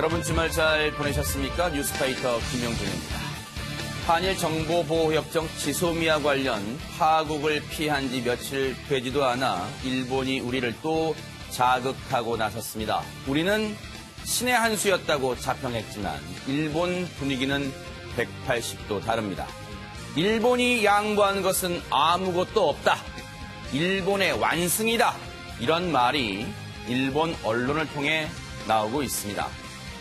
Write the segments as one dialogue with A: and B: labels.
A: 여러분 주말 잘 보내셨습니까? 뉴스파이터 김영준입니다. 한일 정보보호협정 지소미아 관련 파국을 피한 지 며칠 되지도 않아 일본이 우리를 또 자극하고 나섰습니다. 우리는 신의 한 수였다고 자평했지만 일본 분위기는 180도 다릅니다. 일본이 양보한 것은 아무것도 없다. 일본의 완승이다. 이런 말이 일본 언론을 통해 나오고 있습니다.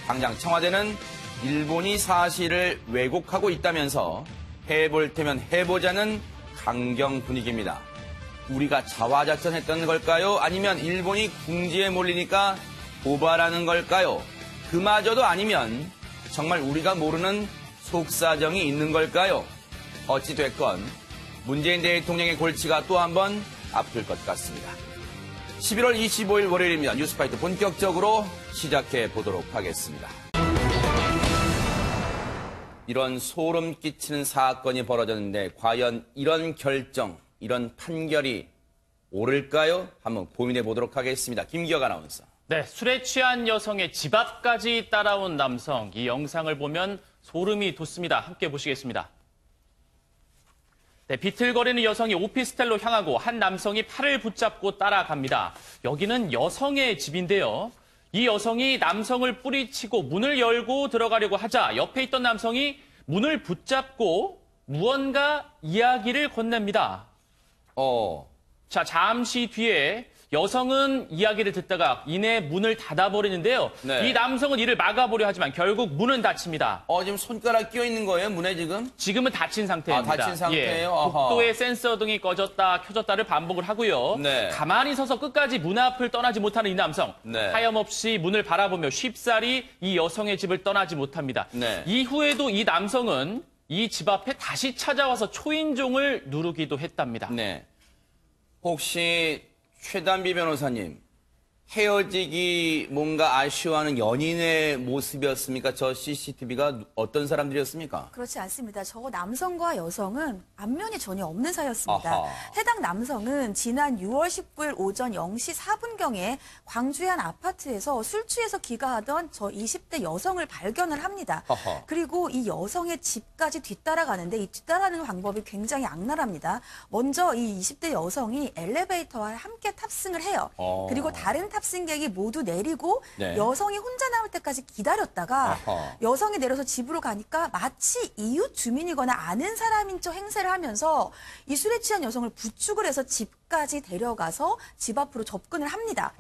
A: 당장 청와대는 일본이 사실을 왜곡하고 있다면서 해볼 테면 해보자는 강경 분위기입니다. 우리가 자화자찬했던 걸까요? 아니면 일본이 궁지에 몰리니까 고발하는 걸까요? 그마저도 아니면 정말 우리가 모르는 속사정이 있는 걸까요? 어찌됐건 문재인 대통령의 골치가 또 한 번 아플 것 같습니다. 11월 25일 월요일입니다. 뉴스파이터 본격적으로 시작해 보도록 하겠습니다. 이런 소름 끼치는 사건이 벌어졌는데 과연 이런 결정, 이런 판결이 옳을까요? 한번 고민해 보도록 하겠습니다. 김기혁 아나운서.
B: 네, 술에 취한 여성의 집 앞까지 따라온 남성. 이 영상을 보면 소름이 돋습니다. 함께 보시겠습니다. 네, 비틀거리는 여성이 오피스텔로 향하고 한 남성이 팔을 붙잡고 따라갑니다. 여기는 여성의 집인데요. 이 여성이 남성을 뿌리치고 문을 열고 들어가려고 하자 옆에 있던 남성이 문을 붙잡고 무언가 이야기를 건넵니다. 자, 잠시 뒤에 여성은 이야기를 듣다가 이내 문을 닫아버리는데요. 네. 이 남성은 이를 막아보려 하지만 결국 문은 닫힙니다.
A: 지금 손가락 끼어 있는 거예요, 문에 지금?
B: 지금은 닫힌 상태입니다.
A: 닫힌 상태예요?
B: 예, 복도의 센서 등이 꺼졌다 켜졌다를 반복을 하고요. 네. 가만히 서서 끝까지 문 앞을 떠나지 못하는 이 남성. 네. 하염없이 문을 바라보며 쉽사리 이 여성의 집을 떠나지 못합니다. 네. 이후에도 이 남성은 이 집 앞에 다시 찾아와서 초인종을 누르기도 했답니다.
A: 네. 혹시 최단비 변호사님, 헤어지기 뭔가 아쉬워하는 연인의 모습이었습니까? 저 CCTV가 어떤 사람들이었습니까?
C: 그렇지 않습니다. 저 남성과 여성은 안면이 전혀 없는 사이였습니다. 아하. 해당 남성은 지난 6월 19일 오전 0시 4분경에 광주의 한 아파트에서 술 취해서 귀가하던 저 20대 여성을 발견을 합니다. 아하. 그리고 이 여성의 집까지 뒤따라가는데 이 뒤따라가는 방법이 굉장히 악랄합니다. 먼저 이 20대 여성이 엘리베이터와 함께 탑승을 해요. 그리고 다른 탑승객이 모두 내리고 네. 여성이 혼자 나올 때까지 기다렸다가 아하. 여성이 내려서 집으로 가니까 마치 이웃 주민이거나 아는 사람인 척 행세를 하면서 이 술에 취한 여성을 부축을 해서 집까지 데려가서 집 앞으로 접근을 합니다.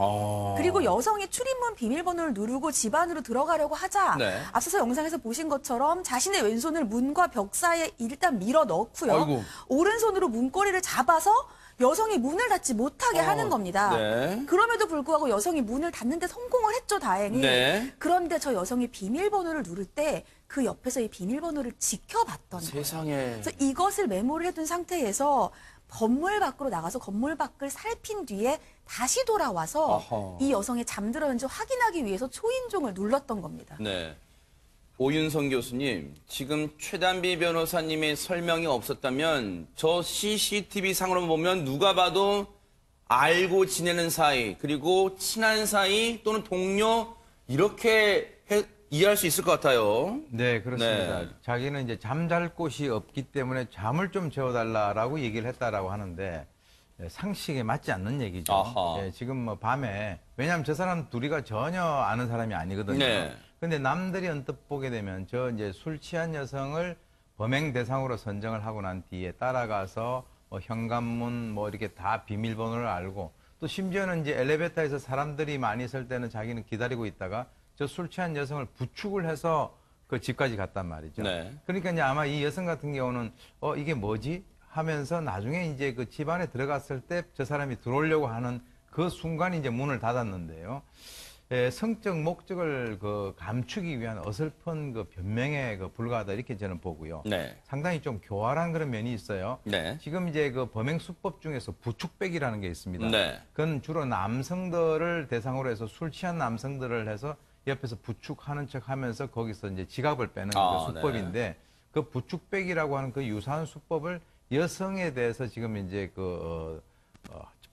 C: 그리고 여성이 출입문 비밀번호를 누르고 집 안으로 들어가려고 하자 네. 앞서서 영상에서 보신 것처럼 자신의 왼손을 문과 벽 사이에 일단 밀어 넣고요. 아이고. 오른손으로 문고리를 잡아서 여성이 문을 닫지 못하게 하는 겁니다. 네. 그럼에도 불구하고 여성이 문을 닫는 데 성공을 했죠, 다행히. 네. 그런데 저 여성이 비밀번호를 누를 때 그 옆에서 이 비밀번호를 지켜봤던
A: 세상에.
C: 거예요. 그래서 이것을 메모를 해둔 상태에서 건물 밖으로 나가서 건물 밖을 살핀 뒤에 다시 돌아와서 아하. 이 여성이 잠들었는지 확인하기 위해서 초인종을 눌렀던 겁니다.
A: 네. 오윤성 교수님, 지금 최단비 변호사님의 설명이 없었다면 저 CCTV 상으로 보면 누가 봐도 알고 지내는 사이, 그리고 친한 사이 또는 동료 이렇게 이해할 수 있을 것 같아요.
D: 네, 그렇습니다. 네. 자기는 이제 잠잘 곳이 없기 때문에 잠을 좀 재워달라고 얘기를 했다라고 하는데 상식에 맞지 않는 얘기죠. 예, 지금 뭐 밤에, 왜냐하면 저 사람 둘이가 전혀 아는 사람이 아니거든요. 네. 근데 남들이 언뜻 보게 되면 저 이제 술 취한 여성을 범행 대상으로 선정을 하고 난 뒤에 따라가서 뭐 현관문 뭐 이렇게 다 비밀번호를 알고 또 심지어는 이제 엘리베이터에서 사람들이 많이 있을 때는 자기는 기다리고 있다가 저 술 취한 여성을 부축을 해서 그 집까지 갔단 말이죠. 네. 그러니까 이제 아마 이 여성 같은 경우는 이게 뭐지? 하면서 나중에 이제 그 집 안에 들어갔을 때 저 사람이 들어오려고 하는 그 순간에 이제 문을 닫았는데요. 성적 목적을 감추기 위한 어설픈 변명에 불과하다 이렇게 저는 보고요. 네. 상당히 좀 교활한 그런 면이 있어요. 네. 지금 이제 범행 수법 중에서 부축배기라는 게 있습니다. 네. 그건 주로 남성들을 대상으로 해서 술 취한 남성들을 해서 옆에서 부축하는 척하면서 거기서 이제 지갑을 빼는 그 수법인데 네. 그 부축배기라고 하는 그 유사한 수법을 여성에 대해서 지금 이제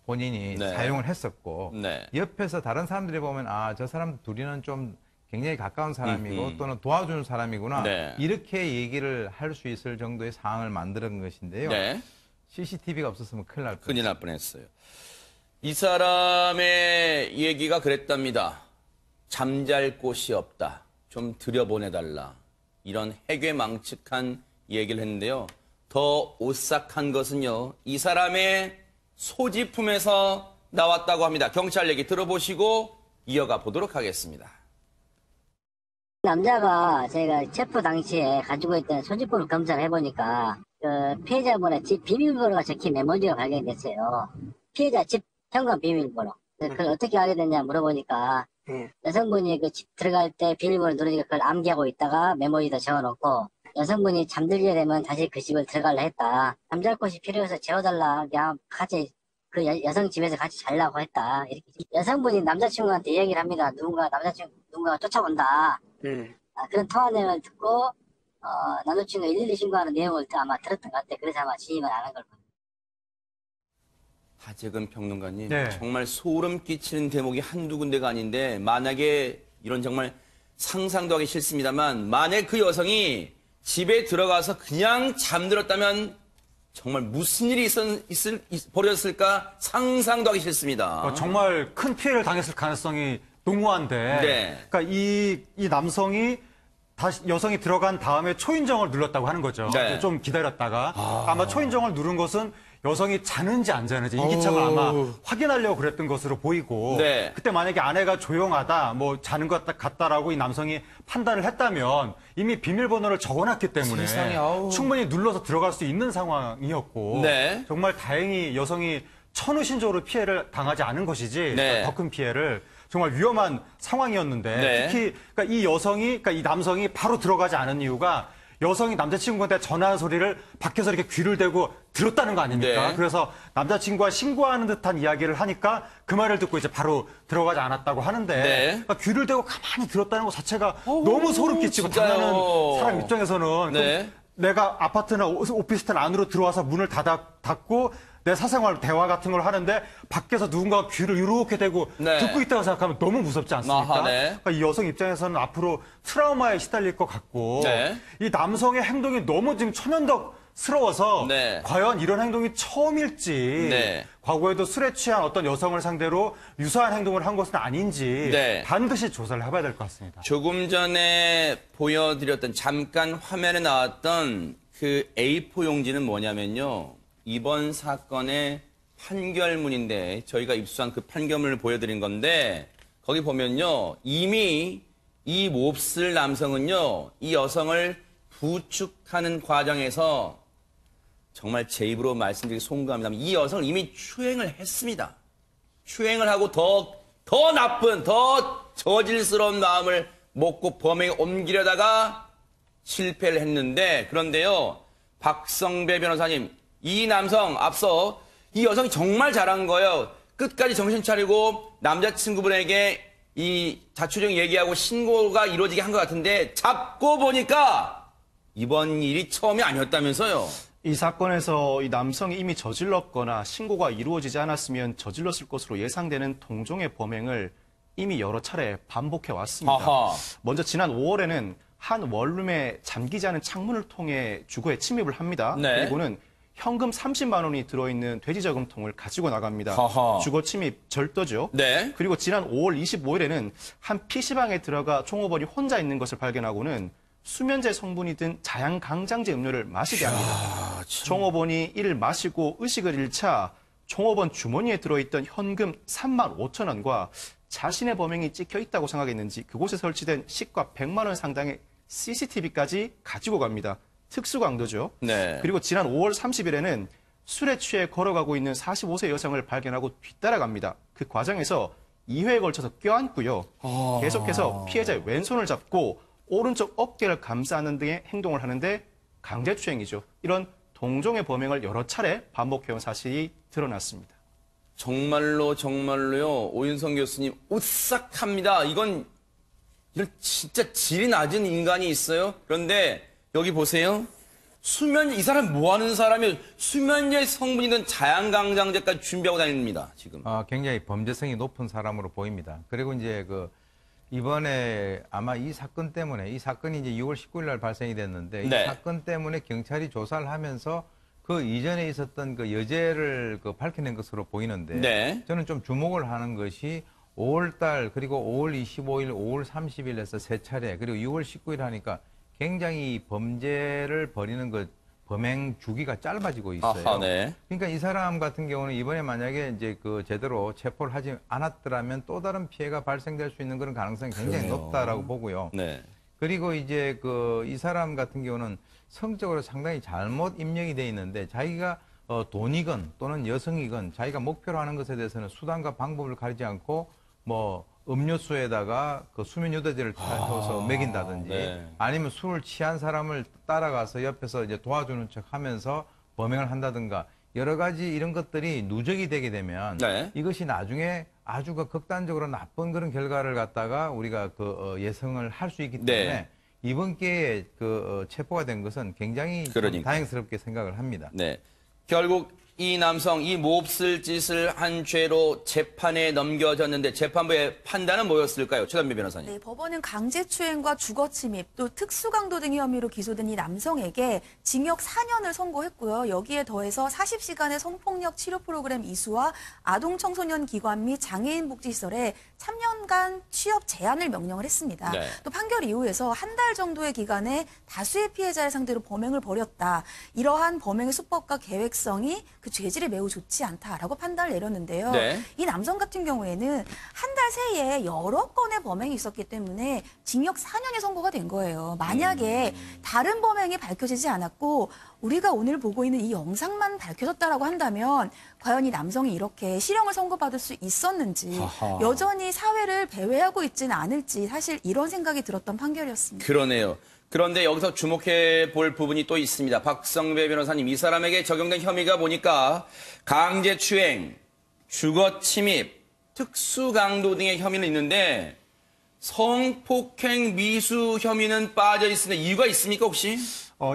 D: 본인이 네. 사용을 했었고 네. 옆에서 다른 사람들이 보면 저 사람 둘이는 좀 굉장히 가까운 사람이고 또는 도와주는 사람이구나.
A: 네.
D: 이렇게 얘기를 할 수 있을 정도의 상황을 만드는 것인데요.
A: 네.
D: CCTV가 없었으면 큰일 날 뻔했어요.
A: 큰일 날 뻔했어요. 이 사람의 얘기가 그랬답니다. 잠잘 곳이 없다. 좀 들여보내달라. 이런 해괴망측한 얘기를 했는데요. 더 오싹한 것은요. 이 사람의 소지품에서 나왔다고 합니다. 경찰 얘기 들어보시고 이어가 보도록 하겠습니다.
E: 남자가 저희가 체포 당시에 가지고 있던 소지품을 검사를 해보니까 그 피해자분의 집 비밀번호가 적힌 메모지가 발견됐어요. 피해자 집 현관 비밀번호. 그걸 어떻게 알게 됐냐 물어보니까 여성분이 그 집 들어갈 때 비밀번호 누르니까 그걸 암기하고 있다가 메모지에다 적어놓고 여성분이 잠들게 되면 다시 그 집을 들어가려 했다. 잠잘 곳이 필요해서 재워달라. 그냥 같이 그 여성 집에서 같이 자려고 했다. 이렇게 여성분이 남자친구한테 얘기를 합니다. 누군가가 쫓아온다. 그런 통화 내용을 듣고 남자친구가 112 신고하는 내용을 아마 들었던 것 같아요. 그래서 아마 진입을 안 한 걸 겁니다.
A: 하재근 평론가님,
F: 네.
A: 정말 소름 끼치는 대목이 한두 군데가 아닌데 만약에 이런 정말 상상도 하기 싫습니다만 만약 그 여성이 집에 들어가서 그냥 잠들었다면 정말 무슨 일이 벌어졌을까 상상도 하기 싫습니다.
F: 정말 큰 피해를 당했을 가능성이 농후한데,
A: 네.
F: 그러니까 이 남성이 다시 여성이 들어간 다음에 초인종을 눌렀다고 하는 거죠.
A: 네.
F: 좀 기다렸다가 아마 초인종을 누른 것은 여성이 자는지 안 자는지 이기차가 아마 확인하려고 그랬던 것으로 보이고
A: 네.
F: 그때 만약에 아내가 조용하다 뭐 자는 것 같다라고 이 남성이 판단을 했다면 이미 비밀번호를 적어놨기 때문에
A: 세상에, 아우.
F: 충분히 눌러서 들어갈 수 있는 상황이었고
A: 네.
F: 정말 다행히 여성이 천우신조로 피해를 당하지 않은 것이지
A: 네.
F: 더 큰 피해를 정말 위험한 상황이었는데
A: 네.
F: 특히 그러니까 이 남성이 바로 들어가지 않은 이유가 여성이 남자친구한테 전화하는 소리를 밖에서 이렇게 귀를 대고 들었다는 거 아닙니까?
A: 네.
F: 그래서 남자친구가 신고하는 듯한 이야기를 하니까 그 말을 듣고 이제 바로 들어가지 않았다고 하는데
A: 네.
F: 그러니까 귀를 대고 가만히 들었다는 것 자체가 너무 소름 끼치고
A: 진짜요.
F: 당하는 사람 입장에서는
A: 네.
F: 그럼 내가 아파트나 오피스텔 안으로 들어와서 문을 닫고 내 사생활 대화 같은 걸 하는데 밖에서 누군가가 귀를 이렇게 대고
A: 네.
F: 듣고 있다고 생각하면 너무 무섭지 않습니까?
A: 아하, 네.
F: 그러니까 이 여성 입장에서는 앞으로 트라우마에 시달릴 것 같고
A: 네.
F: 이 남성의 행동이 너무 지금 천연덕스러워서
A: 네.
F: 과연 이런 행동이 처음일지
A: 네.
F: 과거에도 술에 취한 어떤 여성을 상대로 유사한 행동을 한 것은 아닌지
A: 네.
F: 반드시 조사를 해봐야 될 것 같습니다.
A: 조금 전에 보여드렸던 잠깐 화면에 나왔던 그 A4 용지는 뭐냐면요. 이번 사건의 판결문인데 저희가 입수한 그 판결문을 보여드린 건데 거기 보면요. 이미 이 몹쓸 남성은요. 이 여성을 부축하는 과정에서 정말 제 입으로 말씀드리기 송구합니다만 이 여성을 이미 추행을 했습니다. 추행을 하고 더 나쁜, 더 저질스러운 마음을 먹고 범행에 옮기려다가 실패를 했는데 그런데요. 박성배 변호사님, 이 남성 앞서 이 여성이 정말 잘한 거예요. 끝까지 정신 차리고 남자친구분에게 이 자초지종 얘기하고 신고가 이루어지게 한 것 같은데 잡고 보니까 이번 일이 처음이 아니었다면서요.
G: 이 사건에서 이 남성이 이미 저질렀거나 신고가 이루어지지 않았으면 저질렀을 것으로 예상되는 동종의 범행을 이미 여러 차례 반복해 왔습니다.
A: 아하.
G: 먼저 지난 5월에는 한 원룸에 잠기지 않은 창문을 통해 주거에 침입을 합니다.
A: 네.
G: 그리고는 현금 30만 원이 들어있는 돼지 저금통을 가지고 나갑니다.
A: 아하.
G: 주거 침입 절도죠.
A: 네.
G: 그리고 지난 5월 25일에는 한 PC방에 들어가 총호벌이 혼자 있는 것을 발견하고는 수면제 성분이 든 자양강장제 음료를 마시게 합니다. 총호번이 이를 마시고 의식을 잃자 총호번 주머니에 들어있던 현금 3만 5천 원과 자신의 범행이 찍혀 있다고 생각했는지 그곳에 설치된 시가 100만 원 상당의 CCTV까지 가지고 갑니다. 특수강도죠.
A: 네.
G: 그리고 지난 5월 30일에는 술에 취해 걸어가고 있는 45세 여성을 발견하고 뒤따라갑니다. 그 과정에서 2회에 걸쳐서 껴안고요. 계속해서 피해자의 왼손을 잡고 오른쪽 어깨를 감싸는 등의 행동을 하는데 강제추행이죠. 이런 동종의 범행을 여러 차례 반복해온 사실이 드러났습니다.
A: 정말로요. 오윤성 교수님 오싹합니다. 이건 진짜 질이 낮은 인간이 있어요. 그런데 여기 보세요. 이 사람 뭐 하는 사람이 수면제 성분이든 자양강장제까지 준비하고 다닙니다. 지금.
D: 굉장히 범죄성이 높은 사람으로 보입니다. 그리고 이제 그 이번에 아마 이 사건이 이제 6월 19일 날 발생이 됐는데
A: 네.
D: 이 사건 때문에 경찰이 조사를 하면서 그 이전에 있었던 그 여죄를 밝혀낸 것으로 보이는데
A: 네.
D: 저는 좀 주목을 하는 것이 5월 달 그리고 5월 25일, 5월 30일에서 세 차례 그리고 6월 19일 하니까 굉장히 범죄를 벌이는 그 범행 주기가 짧아지고 있어요.
A: 아하, 네.
D: 그러니까 이 사람 같은 경우는 이번에 만약에 이제 그 제대로 체포를 하지 않았더라면 또 다른 피해가 발생될 수 있는 그런 가능성이 굉장히
A: 그래요.
D: 높다라고 보고요.
A: 네.
D: 그리고 이제 이 사람 같은 경우는 성적으로 상당히 잘못 입력이 돼 있는데 자기가 돈이건 또는 여성이건 자기가 목표로 하는 것에 대해서는 수단과 방법을 가리지 않고 뭐 음료수에다가 그 수면 유도제를 타서 먹인다든지
A: 네.
D: 아니면 술을 취한 사람을 따라가서 옆에서 이제 도와주는 척 하면서 범행을 한다든가 여러 가지 이런 것들이 누적이 되게 되면
A: 네.
D: 이것이 나중에 아주 극단적으로 나쁜 그런 결과를 갖다가 우리가 예상을 할 수 있기 때문에
A: 네.
D: 이번 기회에 체포가 된 것은 굉장히 좀
A: 그러니까.
D: 다행스럽게 생각을 합니다.
A: 네. 결국 이 남성 이 몹쓸 짓을 한 죄로 재판에 넘겨졌는데 재판부의 판단은 뭐였을까요? 최단비 변호사님.
C: 네, 법원은 강제추행과 주거침입 또 특수강도 등의 혐의로 기소된 이 남성에게 징역 4년을 선고했고요. 여기에 더해서 40시간의 성폭력 치료 프로그램 이수와 아동청소년 기관 및 장애인 복지시설에 3년간 취업 제한을 명령을 했습니다.
A: 네.
C: 또 판결 이후에서 한 달 정도의 기간에 다수의 피해자를 상대로 범행을 벌였다. 이러한 범행의 수법과 계획성이 그 죄질이 매우 좋지 않다라고 판단을 내렸는데요.
A: 네.
C: 이 남성 같은 경우에는 한 달 새에 여러 건의 범행이 있었기 때문에 징역 4년이 선고가 된 거예요. 만약에 다른 범행이 밝혀지지 않았고 우리가 오늘 보고 있는 이 영상만 밝혀졌다라고 한다면 과연 이 남성이 이렇게 실형을 선고받을 수 있었는지
A: 하하.
C: 여전히 사회를 배회하고 있지는 않을지 사실 이런 생각이 들었던 판결이었습니다.
A: 그러네요. 그런데 여기서 주목해 볼 부분이 또 있습니다. 박성배 변호사님, 이 사람에게 적용된 혐의가 보니까 강제추행, 주거침입, 특수강도 등의 혐의는 있는데 성폭행 미수 혐의는 빠져 있습니다. 이유가 있습니까 혹시?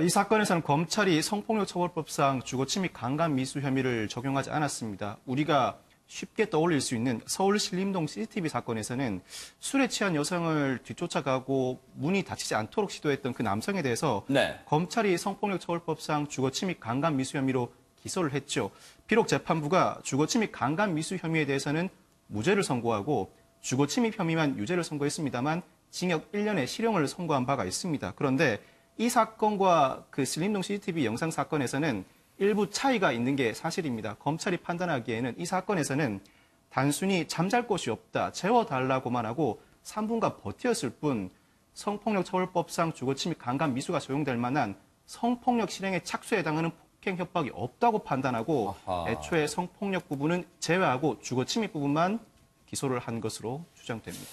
G: 이 사건에서는 검찰이 성폭력처벌법상 주거침입 강간미수 혐의를 적용하지 않았습니다. 우리가 쉽게 떠올릴 수 있는 서울 신림동 CCTV 사건에서는 술에 취한 여성을 뒤쫓아가고 문이 닫히지 않도록 시도했던 그 남성에 대해서
A: 네.
G: 검찰이 성폭력처벌법상 주거침입 강간미수 혐의로 기소를 했죠. 비록 재판부가 주거침입 강간미수 혐의에 대해서는 무죄를 선고하고 주거침입 혐의만 유죄를 선고했습니다만 징역 1년의 실형을 선고한 바가 있습니다. 그런데 이 사건과 그 신림동 CCTV 영상 사건에서는 일부 차이가 있는 게 사실입니다. 검찰이 판단하기에는 이 사건에서는 단순히 잠잘 곳이 없다, 재워달라고만 하고 3분간 버텼을 뿐 성폭력처벌법상 주거침입 강간 미수가 적용될 만한 성폭력 실행의 착수에 해당하는 폭행 협박이 없다고 판단하고
A: 아하.
G: 애초에 성폭력 부분은 제외하고 주거침입 부분만 기소를 한 것으로 추정됩니다.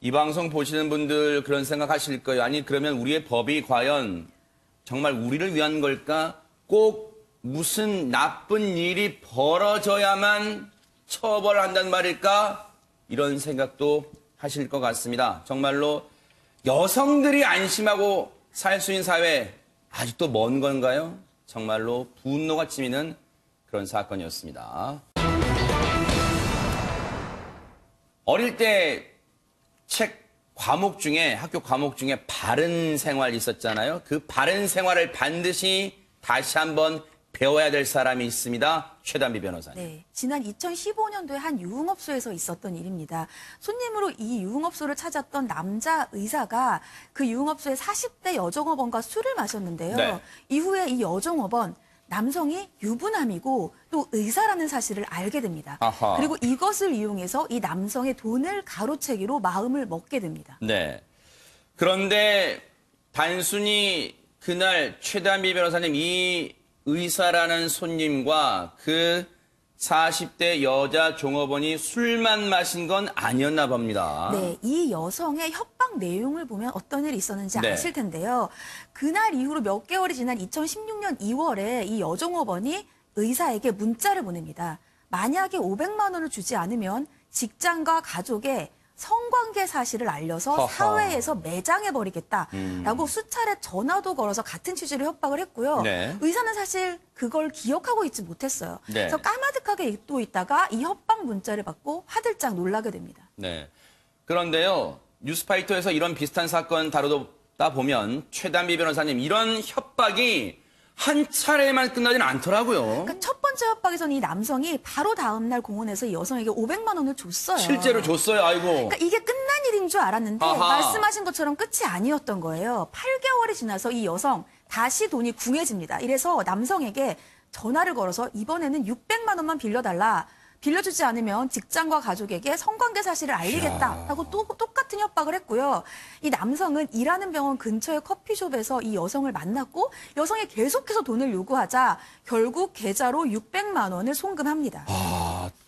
A: 이 방송 보시는 분들 그런 생각하실 거예요. 아니 그러면 우리의 법이 과연 정말 우리를 위한 걸까? 꼭 무슨 나쁜 일이 벌어져야만 처벌한단 말일까? 이런 생각도 하실 것 같습니다. 정말로 여성들이 안심하고 살 수 있는 사회 아직도 먼 건가요? 정말로 분노가 치미는 그런 사건이었습니다. 어릴 때 책 과목 중에 학교 과목 중에 바른 생활 있었잖아요. 그 바른 생활을 반드시 다시 한번 배워야 될 사람이 있습니다. 최단비 변호사님.
C: 네, 지난 2015년도에 한 유흥업소에서 있었던 일입니다. 손님으로 이 유흥업소를 찾았던 남자 의사가 그 유흥업소의 40대 여종업원과 술을 마셨는데요.
A: 네.
C: 이후에 이 여종업원 남성이 유부남이고 또 의사라는 사실을 알게 됩니다.
A: 아하.
C: 그리고 이것을 이용해서 이 남성의 돈을 가로채기로 마음을 먹게 됩니다.
A: 네. 그런데 단순히 그날 최단비 변호사님 이 의사라는 손님과 그 40대 여자 종업원이 술만 마신 건 아니었나 봅니다.
C: 네, 이 여성의 협박 내용을 보면 어떤 일이 있었는지
A: 네.
C: 아실 텐데요. 그날 이후로 몇 개월이 지난 2016년 2월에 이 여종업원이 의사에게 문자를 보냅니다. 만약에 500만 원을 주지 않으면 직장과 가족의 성관계 사실을 알려서
A: 허허.
C: 사회에서 매장해버리겠다라고 수차례 전화도 걸어서 같은 취지로 협박을 했고요.
A: 네.
C: 의사는 사실 그걸 기억하고 있지 못했어요.
A: 네.
C: 그래서 까마득하게 잊고 있다가 이 협박 문자를 받고 화들짝 놀라게 됩니다.
A: 네. 그런데요, 뉴스파이터에서 이런 비슷한 사건 다루다 보면 최단비 변호사님 이런 협박이 한 차례만 끝나지는 않더라고요.
C: 그러니까 첫 번째 협박에서는 이 남성이 바로 다음날 공원에서 이 여성에게 500만 원을 줬어요.
A: 실제로 줬어요. 아이고.
C: 그러니까 이게 끝난 일인 줄 알았는데
A: 아하.
C: 말씀하신 것처럼 끝이 아니었던 거예요. 8개월이 지나서 이 여성 다시 돈이 궁해집니다. 이래서 남성에게 전화를 걸어서 이번에는 600만 원만 빌려달라. 빌려주지 않으면 직장과 가족에게 성관계 사실을 알리겠다라고 또 똑같은 협박을 했고요. 이 남성은 일하는 병원 근처의 커피숍에서 이 여성을 만났고 여성이 계속해서 돈을 요구하자 결국 계좌로 600만 원을 송금합니다.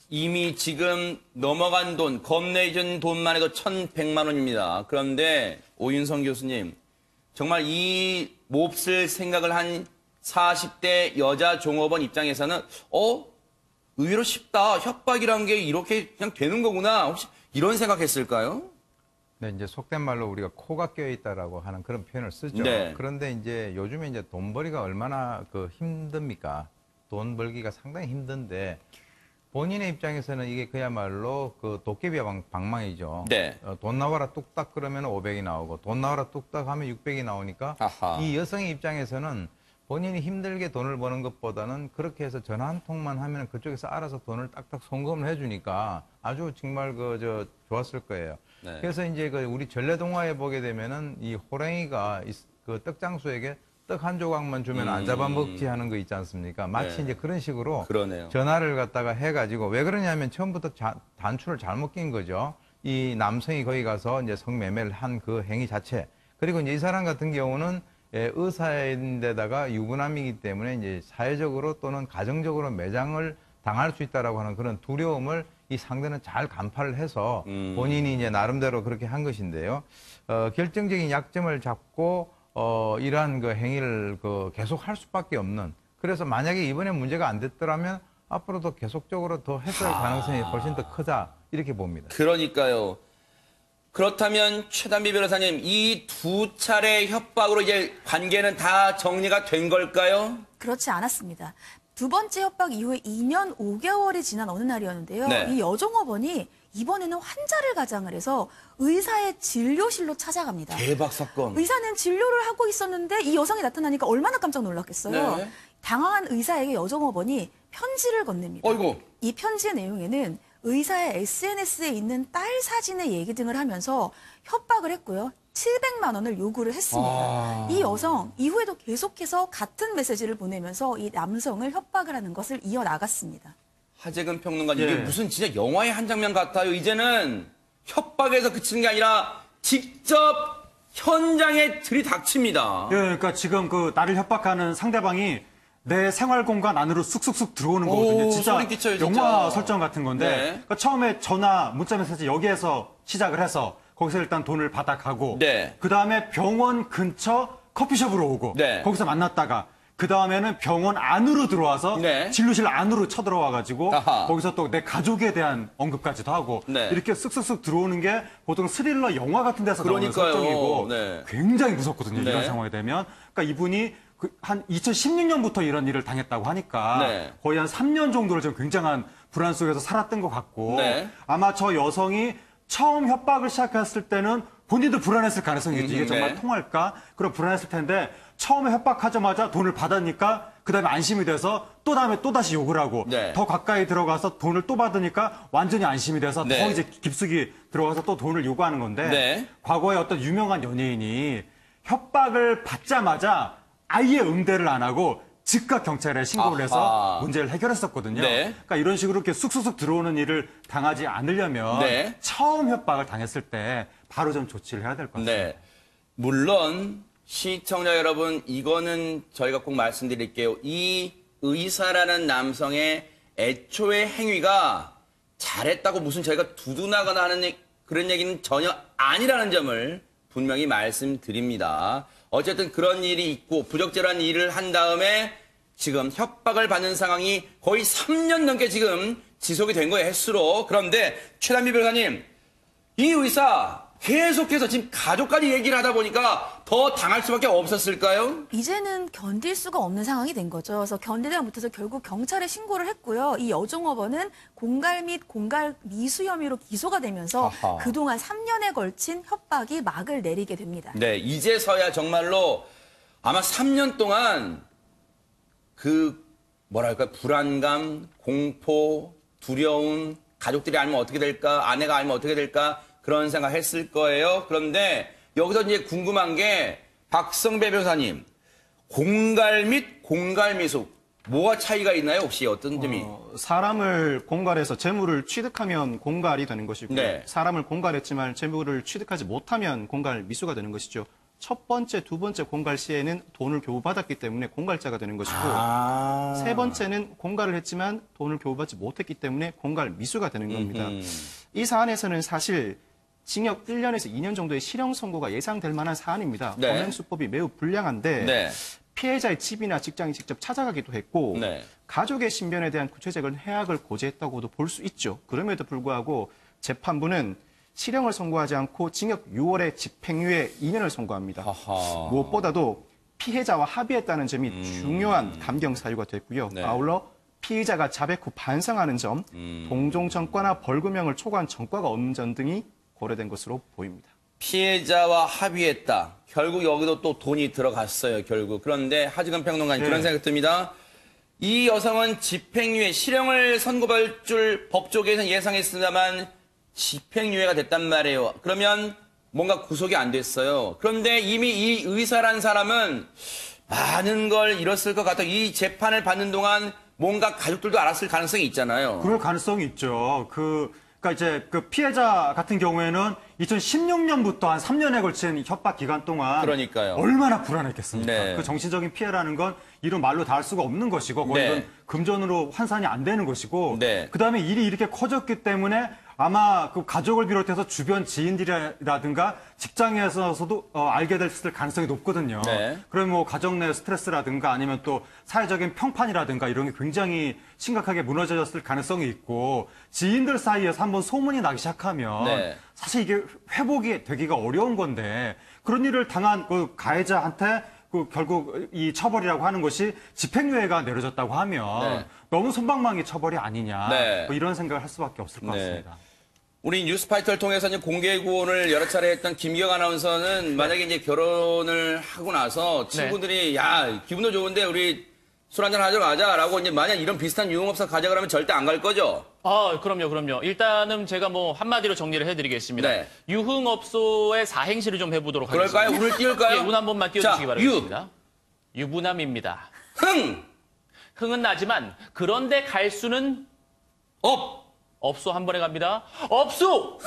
A: 이미 지금 넘어간 돈, 겁내준 돈만 해도 1,100만 원입니다. 그런데 오윤성 교수님, 정말 이 몹쓸 생각을 한 40대 여자 종업원 입장에서는 의외로 쉽다. 협박이란 게 이렇게 그냥 되는 거구나. 혹시 이런 생각했을까요?
D: 네, 이제 속된 말로 우리가 코가 껴있다라고 하는 그런 표현을 쓰죠.
A: 네.
D: 그런데 이제 요즘에 이제 돈벌이가 얼마나 힘듭니까? 돈 벌기가 상당히 힘든데 본인의 입장에서는 이게 그야말로 도깨비 방망이죠.
A: 네.
D: 돈 나와라 뚝딱 그러면 500이 나오고 돈 나와라 뚝딱 하면 600이 나오니까
A: 아하.
D: 이 여성의 입장에서는 본인이 힘들게 돈을 버는 것보다는 그렇게 해서 전화 한 통만 하면 그쪽에서 알아서 돈을 딱딱 송금을 해주니까 아주 정말 좋았을 거예요.
A: 네.
D: 그래서 이제 우리 전래동화에 보게 되면은 이 호랑이가 그 떡장수에게 떡 한 조각만 주면 안 잡아먹지 하는 거 있지 않습니까? 마치
A: 네.
D: 이제 그런 식으로
A: 그러네요.
D: 전화를 갖다가 해가지고 왜 그러냐면 처음부터 단추를 잘못 낀 거죠. 이 남성이 거기 가서 이제 성매매를 한 그 행위 자체. 그리고 이제 이 사람 같은 경우는 의사인데다가 유부남이기 때문에 이제 사회적으로 또는 가정적으로 매장을 당할 수 있다라고 하는 그런 두려움을 이 상대는 잘 간파를 해서 본인이 이제 나름대로 그렇게 한 것인데요. 결정적인 약점을 잡고 이러한 그 행위를 계속 할 수밖에 없는. 그래서 만약에 이번에 문제가 안 됐더라면 앞으로도 계속적으로 더 했을 가능성이 훨씬 더 크다 이렇게 봅니다.
A: 그러니까요. 그렇다면 최단비 변호사님 이 두 차례 협박으로 이제 관계는 다 정리가 된 걸까요?
C: 그렇지 않았습니다. 두 번째 협박 이후에 2년 5개월이 지난 어느 날이었는데요.
A: 네.
C: 이 여종업원이 이번에는 환자를 가장을 해서 의사의 진료실로 찾아갑니다.
A: 대박 사건.
C: 의사는 진료를 하고 있었는데 이 여성이 나타나니까 얼마나 깜짝 놀랐겠어요.
A: 네.
C: 당황한 의사에게 여종업원이 편지를 건넵니다.
A: 어이구.
C: 이 편지의 내용에는 의사의 SNS에 있는 딸 사진의 얘기 등을 하면서 협박을 했고요. 700만 원을 요구를 했습니다. 이 여성 이후에도 계속해서 같은 메시지를 보내면서 이 남성을 협박을 하는 것을 이어나갔습니다.
A: 하재근 평론가님, 이게
F: 예.
A: 무슨 진짜 영화의 한 장면 같아요. 이제는 협박에서 그치는 게 아니라 직접 현장에 들이닥칩니다.
F: 예, 그러니까 지금 나를 협박하는 상대방이 내 생활 공간 안으로 쑥쑥쑥 들어오는 거거든요. 진짜
A: 소름 끼쳐요, 진짜.
F: 영화 설정 같은 건데
A: 네.
F: 그러니까 처음에 전화, 문자 메시지 여기에서 시작을 해서 거기서 일단 돈을 받아가고
A: 네.
F: 그다음에 병원 근처 커피숍으로 오고
A: 네.
F: 거기서 만났다가 그다음에는 병원 안으로 들어와서
A: 네.
F: 진료실 안으로 쳐들어와가지고
A: 아하.
F: 거기서 또 내 가족에 대한 언급까지도 하고
A: 네.
F: 이렇게 쓱쓱쓱 들어오는 게 보통 스릴러 영화 같은 데서 나오는
A: 그러니까요.
F: 설정이고
A: 네.
F: 굉장히 무섭거든요.
A: 네.
F: 이런 상황이 되면. 그러니까 이분이 한 2016년부터 이런 일을 당했다고 하니까
A: 네.
F: 거의 한 3년 정도를 좀 굉장한 불안 속에서 살았던 것 같고
A: 네.
F: 아마 저 여성이 처음 협박을 시작했을 때는 본인도 불안했을 가능성이 있죠. 이게 정말
A: 네.
F: 통할까? 그런 불안했을 텐데 처음에 협박하자마자 돈을 받으니까 그다음에 안심이 돼서 또 다음에 또 다시 욕을 하고
A: 네.
F: 더 가까이 들어가서 돈을 또 받으니까 완전히 안심이 돼서
A: 네.
F: 더 이제 깊숙이 들어가서 또 돈을 요구하는 건데
A: 네.
F: 과거에 어떤 유명한 연예인이 협박을 받자마자 아예 응대를 안 하고 즉각 경찰에 신고를 해서
A: 아하.
F: 문제를 해결했었거든요.
A: 네.
F: 그러니까 이런 식으로 이렇게 쑥쑥쑥 들어오는 일을 당하지 않으려면
A: 네.
F: 처음 협박을 당했을 때 바로 좀 조치를 해야 될 것 같습니다.
A: 네. 물론 시청자 여러분 이거는 저희가 꼭 말씀드릴게요. 이 의사라는 남성의 애초의 행위가 잘했다고 무슨 저희가 두둔하거나 하는 그런 얘기는 전혀 아니라는 점을 분명히 말씀드립니다. 어쨌든 그런 일이 있고 부적절한 일을 한 다음에 지금 협박을 받는 상황이 거의 3년 넘게 지금 지속이 된 거예요, 횟수로. 그런데 최단비 변호사님, 이 의사 계속해서 지금 가족까지 얘기를 하다 보니까 더 당할 수밖에 없었을까요?
C: 이제는 견딜 수가 없는 상황이 된 거죠. 그래서 견디다 못해서 결국 경찰에 신고를 했고요. 이 여종업원은 공갈 및 공갈 미수 혐의로 기소가 되면서
A: 아하.
C: 그동안 3년에 걸친 협박이 막을 내리게 됩니다.
A: 네, 이제서야 정말로 아마 3년 동안 그 뭐랄까 불안감, 공포, 두려움, 가족들이 알면 어떻게 될까, 아내가 알면 어떻게 될까 그런 생각했을 거예요. 그런데 여기서 이제 궁금한 게 박성배 변호사님, 공갈 및 공갈 미수 뭐가 차이가 있나요? 혹시 어떤 점이?
G: 사람을 공갈해서 재물을 취득하면 공갈이 되는 것이고요.
A: 네.
G: 사람을 공갈했지만 재물을 취득하지 못하면 공갈 미수가 되는 것이죠. 첫 번째, 두 번째 공갈 시에는 돈을 교부받았기 때문에 공갈자가 되는 것이고 세 번째는 공갈을 했지만 돈을 교부받지 못했기 때문에 공갈 미수가 되는 겁니다. 이 사안에서는 사실 징역 1년에서 2년 정도의 실형 선고가 예상될 만한 사안입니다.
A: 네.
G: 범행수법이 매우 불량한데
A: 네.
G: 피해자의 집이나 직장에 직접 찾아가기도 했고
A: 네.
G: 가족의 신변에 대한 구체적인 해악을 고지했다고도 볼 수 있죠. 그럼에도 불구하고 재판부는 실형을 선고하지 않고 징역 6월에 집행유예 2년을 선고합니다.
A: 아하.
G: 무엇보다도 피해자와 합의했다는 점이 중요한 감경 사유가 됐고요.
A: 네.
G: 아울러 피의자가 자백 후 반성하는 점, 동종 전과나 벌금형을 초과한 전과가 없는 점 등이 고려된 것으로 보입니다.
A: 피해자와 합의했다. 결국 여기도 또 돈이 들어갔어요, 결국. 그런데 하지근 평론가님 그런 생각 듭니다. 이 여성은 집행유예, 실형을 선고받을 줄 법조계에서는 예상했습니다만 집행유예가 됐단 말이에요. 그러면 뭔가 구속이 안 됐어요. 그런데 이미 이 의사란 사람은 많은 걸 잃었을 것 같아요. 이 재판을 받는 동안 뭔가 가족들도 알았을 가능성이 있잖아요.
F: 그럴 가능성이 있죠. 그러니까 이제 그 피해자 같은 경우에는 2016년부터 한 3년에 걸친 협박 기간 동안
A: 그러니까요.
F: 얼마나 불안했겠습니까?
A: 네.
F: 그 정신적인 피해라는 건 이런 말로 다 할 수가 없는 것이고 거의
A: 네.
F: 이건 금전으로 환산이 안 되는 것이고
A: 네.
F: 그다음에 일이 이렇게 커졌기 때문에 아마 그 가족을 비롯해서 주변 지인들이라든가 직장에서도 알게 됐을 가능성이 높거든요.
A: 네.
F: 그럼 뭐 가정 내 스트레스라든가 아니면 또 사회적인 평판이라든가 이런 게 굉장히 심각하게 무너졌을 가능성이 있고 지인들 사이에서 한번 소문이 나기 시작하면
A: 네.
F: 사실 이게 회복이 되기가 어려운 건데 그런 일을 당한 그 가해자한테 그 결국 이 처벌이라고 하는 것이 집행유예가 내려졌다고 하면
A: 네.
F: 너무 손방망이 처벌이 아니냐
A: 네.
F: 뭐 이런 생각을 할 수밖에 없을 것
A: 네.
F: 같습니다.
A: 우리 뉴스파이터를 통해서 이제 공개 구원을 여러 차례 했던 김기영 아나운서는 만약에 이제 결혼을 하고 나서 친구들이 야, 기분도 좋은데 우리 술 한잔 하러 가자라고 이제 만약 이런 비슷한 유흥업소 가자 그러면 절대 안 갈 거죠?
B: 그럼요. 일단은 제가 뭐 한마디로 정리를 해드리겠습니다.
A: 네.
B: 유흥업소의 사행시를 좀 해보도록
A: 그럴까요?
B: 하겠습니다.
A: 운을 띄울까요?
B: 예, 운 한 번만 띄워주시기
A: 자,
B: 바라겠습니다. 유부남입니다.
A: 흥!
B: 흥은 나지만 그런데 갈 수는
A: 업!
B: 업소 한 번에 갑니다. 업소!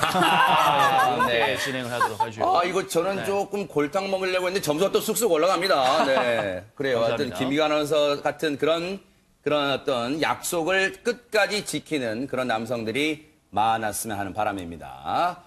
B: 네, 진행을 하도록 하죠.
A: 이거 저는 조금 골탕 먹으려고 했는데 점수가 또 쑥쑥 올라갑니다. 네. 그래요. 하여튼
B: 감사합니다.
A: 김기영 아나운서 같은 그런 어떤 약속을 끝까지 지키는 그런 남성들이 많았으면 하는 바람입니다.